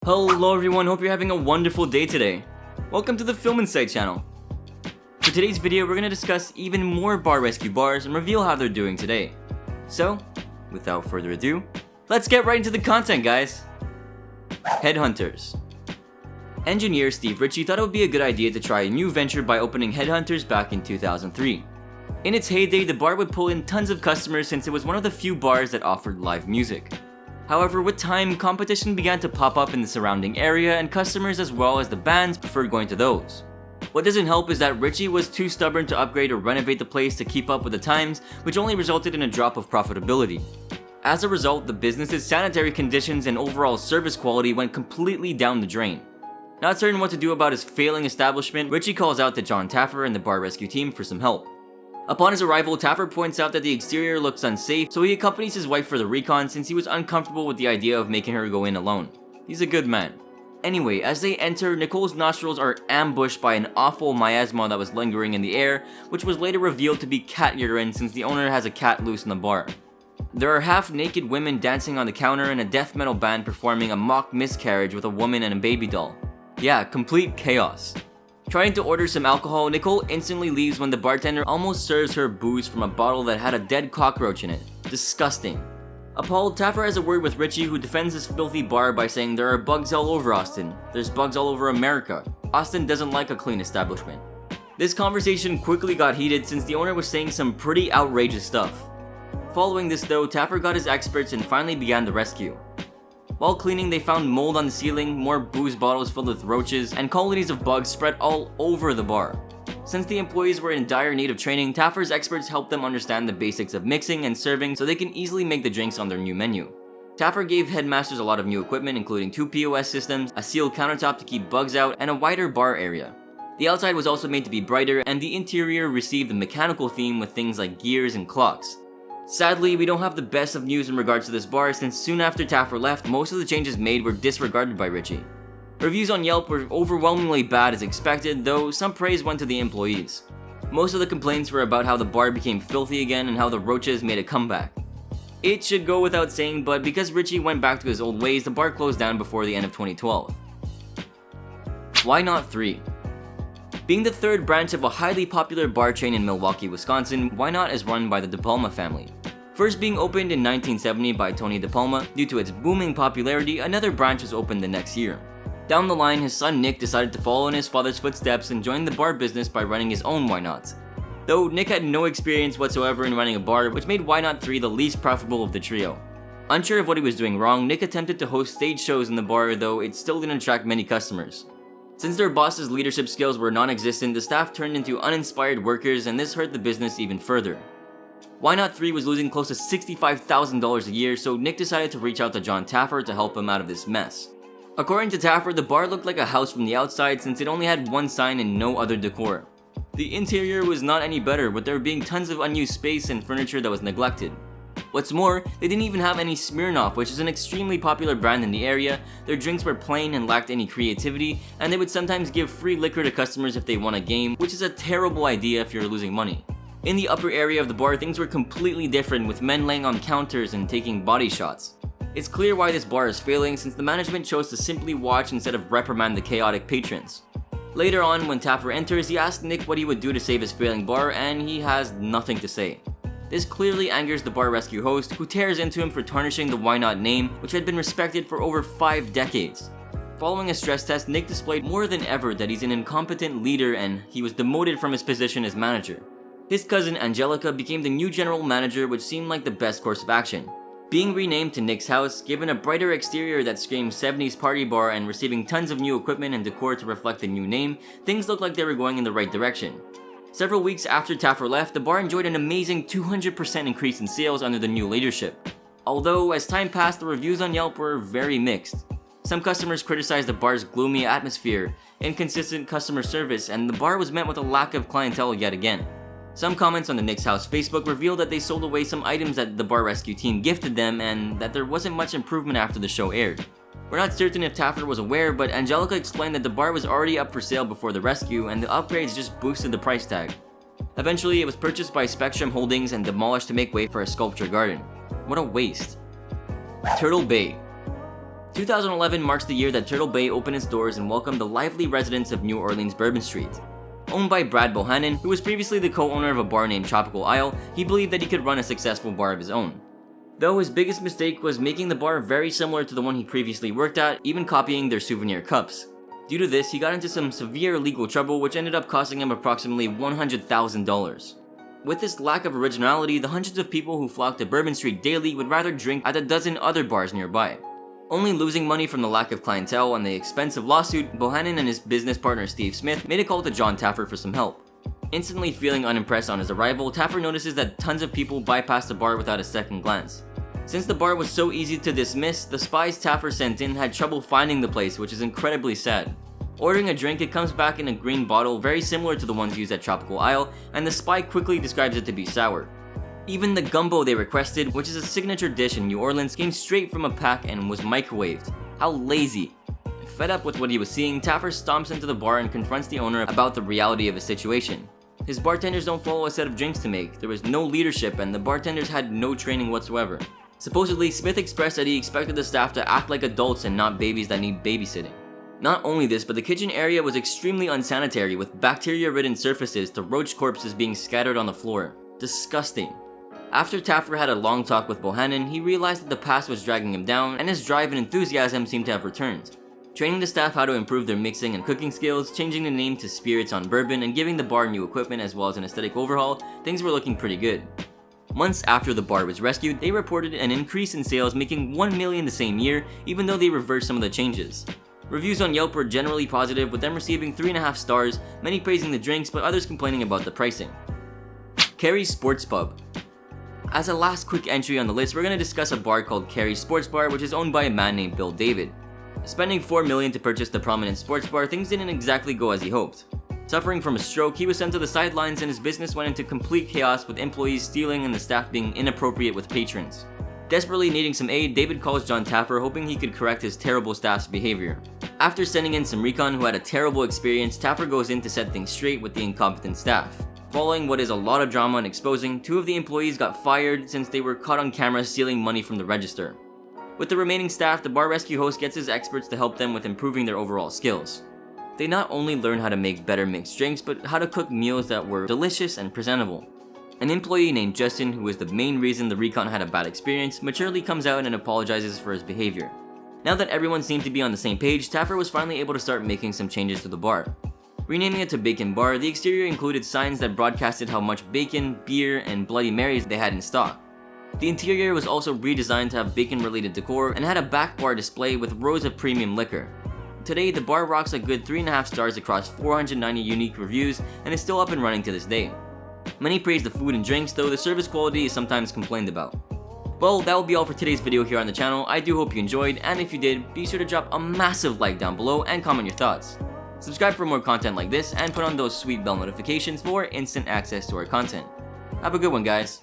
Hello everyone, hope you're having a wonderful day today. Welcome to the Film Insight channel. For today's video, we're going to discuss even more bar rescue bars and reveal how they're doing today. So, without further ado, let's get right into the content, guys. Headhunters. Engineer Steve Ritchie thought it would be a good idea to try a new venture by opening Headhunters back in 2003. In its heyday, the bar would pull in tons of customers since it was one of the few bars that offered live music. However, with time, competition began to pop up in the surrounding area and customers as well as the bands preferred going to those. What doesn't help is that Ritchie was too stubborn to upgrade or renovate the place to keep up with the times, which only resulted in a drop of profitability. As a result, the business's sanitary conditions and overall service quality went completely down the drain. Not certain what to do about his failing establishment, Ritchie calls out to John Taffer and the bar rescue team for some help. Upon his arrival, Taffer points out that the exterior looks unsafe, so he accompanies his wife for the recon since he was uncomfortable with the idea of making her go in alone. He's a good man. Anyway, as they enter, Nicole's nostrils are ambushed by an awful miasma that was lingering in the air, which was later revealed to be cat urine since the owner has a cat loose in the bar. There are half-naked women dancing on the counter and a death metal band performing a mock miscarriage with a woman and a baby doll. Yeah, complete chaos. Trying to order some alcohol, Nicole instantly leaves when the bartender almost serves her booze from a bottle that had a dead cockroach in it. Disgusting. Appalled, Taffer has a word with Ritchie, who defends his filthy bar by saying there are bugs all over Austin. There's bugs all over America. Austin doesn't like a clean establishment. This conversation quickly got heated since the owner was saying some pretty outrageous stuff. Following this though, Taffer got his experts and finally began the rescue. While cleaning, they found mold on the ceiling, more booze bottles filled with roaches, and colonies of bugs spread all over the bar. Since the employees were in dire need of training, Taffer's experts helped them understand the basics of mixing and serving so they can easily make the drinks on their new menu. Taffer gave headmasters a lot of new equipment, including 2 POS systems, a sealed countertop to keep bugs out, and a wider bar area. The outside was also made to be brighter, and the interior received a mechanical theme with things like gears and clocks. Sadly, we don't have the best of news in regards to this bar since soon after Taffer left, most of the changes made were disregarded by Ritchie. Reviews on Yelp were overwhelmingly bad as expected, though some praise went to the employees. Most of the complaints were about how the bar became filthy again and how the roaches made a comeback. It should go without saying, but because Ritchie went back to his old ways, the bar closed down before the end of 2012. Why Not 3? Being the third branch of a highly popular bar chain in Milwaukee, Wisconsin, Why Not is run by the De Palma family. First being opened in 1970 by Tony De Palma, due to its booming popularity, another branch was opened the next year. Down the line, his son Nick decided to follow in his father's footsteps and joined the bar business by running his own Why Nots. Though Nick had no experience whatsoever in running a bar, which made Why Not 3 the least profitable of the trio. Unsure of what he was doing wrong, Nick attempted to host stage shows in the bar, though it still didn't attract many customers. Since their boss's leadership skills were non-existent, the staff turned into uninspired workers, and this hurt the business even further. Why Not 3 was losing close to $65,000 a year, so Nick decided to reach out to John Taffer to help him out of this mess. According to Taffer, the bar looked like a house from the outside since it only had one sign and no other decor. The interior was not any better, with there being tons of unused space and furniture that was neglected. What's more, they didn't even have any Smirnoff, which is an extremely popular brand in the area. Their drinks were plain and lacked any creativity, and they would sometimes give free liquor to customers if they won a game, which is a terrible idea if you're losing money. In the upper area of the bar, things were completely different, with men laying on counters and taking body shots. It's clear why this bar is failing since the management chose to simply watch instead of reprimand the chaotic patrons. Later on, when Taffer enters, he asks Nick what he would do to save his failing bar, and he has nothing to say. This clearly angers the bar rescue host, who tears into him for tarnishing the Why Not name, which had been respected for over 5 decades. Following a stress test, Nick displayed more than ever that he's an incompetent leader and he was demoted from his position as manager. His cousin Angelica became the new general manager, which seemed like the best course of action. Being renamed to Nick's House, given a brighter exterior that screamed 70s party bar and receiving tons of new equipment and decor to reflect the new name, things looked like they were going in the right direction. Several weeks after Taffer left, the bar enjoyed an amazing 200% increase in sales under the new leadership. Although, as time passed, the reviews on Yelp were very mixed. Some customers criticized the bar's gloomy atmosphere, inconsistent customer service, and the bar was met with a lack of clientele yet again. Some comments on the Nick's House Facebook revealed that they sold away some items that the bar rescue team gifted them and that there wasn't much improvement after the show aired. We're not certain if Taffer was aware, but Angelica explained that the bar was already up for sale before the rescue and the upgrades just boosted the price tag. Eventually, it was purchased by Spectrum Holdings and demolished to make way for a sculpture garden. What a waste. Turtle Bay. 2011 marks the year that Turtle Bay opened its doors and welcomed the lively residents of New Orleans' Bourbon Street. Owned by Brad Bohannon, who was previously the co-owner of a bar named Tropical Isle, he believed that he could run a successful bar of his own. Though his biggest mistake was making the bar very similar to the one he previously worked at, even copying their souvenir cups. Due to this, he got into some severe legal trouble, which ended up costing him approximately $100,000. With this lack of originality, the hundreds of people who flocked to Bourbon Street daily would rather drink at a dozen other bars nearby. Only losing money from the lack of clientele and the expensive lawsuit, Bohannon and his business partner Steve Smith made a call to John Taffer for some help. Instantly feeling unimpressed on his arrival, Taffer notices that tons of people bypass the bar without a second glance. Since the bar was so easy to dismiss, the spies Taffer sent in had trouble finding the place, which is incredibly sad. Ordering a drink, it comes back in a green bottle very similar to the ones used at Tropical Isle, and the spy quickly describes it to be sour. Even the gumbo they requested, which is a signature dish in New Orleans, came straight from a pack and was microwaved. How lazy. Fed up with what he was seeing, Taffer stomps into the bar and confronts the owner about the reality of his situation. His bartenders don't follow a set of drinks to make, there was no leadership, and the bartenders had no training whatsoever. Supposedly, Smith expressed that he expected the staff to act like adults and not babies that need babysitting. Not only this, but the kitchen area was extremely unsanitary, with bacteria-ridden surfaces to roach corpses being scattered on the floor. Disgusting. After Taffer had a long talk with Bohannon, he realized that the past was dragging him down, and his drive and enthusiasm seemed to have returned. Training the staff how to improve their mixing and cooking skills, changing the name to Spirits on Bourbon, and giving the bar new equipment as well as an aesthetic overhaul, things were looking pretty good. Months after the bar was rescued, they reported an increase in sales, making $1 million the same year, even though they reversed some of the changes. Reviews on Yelp were generally positive, with them receiving 3.5 stars, many praising the drinks but others complaining about the pricing. Kerry Sports Pub. As a last quick entry on the list, we're going to discuss a bar called Kerry Sports Bar, which is owned by a man named Bill David. Spending $4 million to purchase the prominent sports bar, things didn't exactly go as he hoped. Suffering from a stroke, he was sent to the sidelines and his business went into complete chaos, with employees stealing and the staff being inappropriate with patrons. Desperately needing some aid, David calls John Taffer, hoping he could correct his terrible staff's behavior. After sending in some recon who had a terrible experience, Taffer goes in to set things straight with the incompetent staff. Following what is a lot of drama and exposing, 2 of the employees got fired since they were caught on camera stealing money from the register. With the remaining staff, the bar rescue host gets his experts to help them with improving their overall skills. They not only learn how to make better mixed drinks, but how to cook meals that were delicious and presentable. An employee named Justin, who is the main reason the recon had a bad experience, maturely comes out and apologizes for his behavior. Now that everyone seemed to be on the same page, Taffer was finally able to start making some changes to the bar. Renaming it to Bacon Bar, the exterior included signs that broadcasted how much bacon, beer, and Bloody Marys they had in stock. The interior was also redesigned to have bacon-related decor and had a back bar display with rows of premium liquor. Today, the bar rocks a good 3.5 stars across 490 unique reviews and is still up and running to this day. Many praise the food and drinks, though the service quality is sometimes complained about. Well, that will be all for today's video here on the channel. I do hope you enjoyed, and if you did, be sure to drop a massive like down below and comment your thoughts. Subscribe for more content like this and put on those sweet bell notifications for instant access to our content. Have a good one, guys.